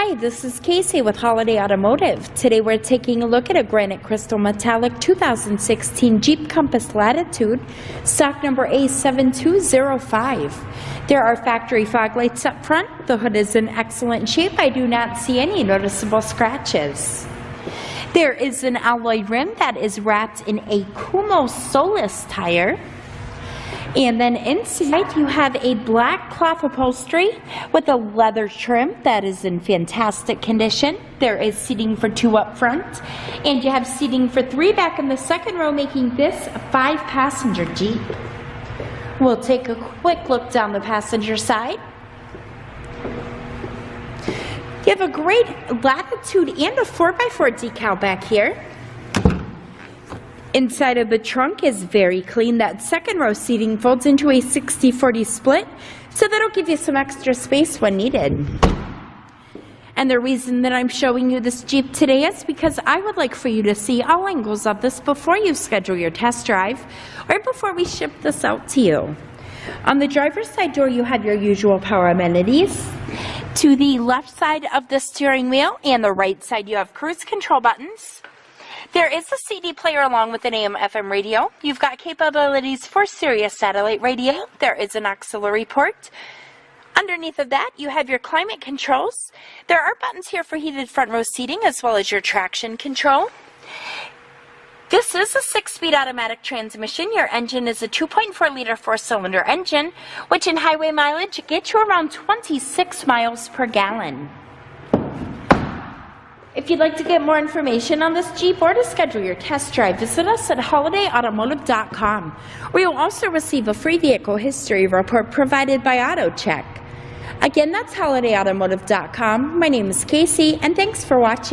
Hi, this is Casey with Holiday Automotive. Today we're taking a look at a granite crystal metallic 2016 Jeep Compass Latitude, stock number A7205. There are factory fog lights up front. The hood is in excellent shape. I do not see any noticeable scratches. There is an alloy rim that is wrapped in a Kumo Solus tire. And then inside you have a black cloth upholstery with a leather trim that is in fantastic condition. There is seating for 2 up front, and you have seating for 3 back in the second row, making this a 5-passenger Jeep. We'll take a quick look down the passenger side. You have a great Latitude and a 4x4 decal back here. Inside of the trunk is very clean. That second row seating folds into a 60-40 split, so that'll give you some extra space when needed. And the reason that I'm showing you this Jeep today is because I would like for you to see all angles of this before you schedule your test drive or before we ship this out to you. On the driver's side door, you have your usual power amenities. To the left side of the steering wheel and the right side, you have cruise control buttons. There is a CD player along with an AM/FM radio. You've got capabilities for Sirius satellite radio. There is an auxiliary port. Underneath of that, you have your climate controls. There are buttons here for heated front row seating as well as your traction control. This is a 6-speed automatic transmission. Your engine is a 2.4-liter 4-cylinder engine, which in highway mileage gets you around 26 miles per gallon. If you'd like to get more information on this Jeep or to schedule your test drive, visit us at holidayautomotive.com, where you'll also receive a free vehicle history report provided by AutoCheck. Again, that's holidayautomotive.com. My name is Casey, and thanks for watching.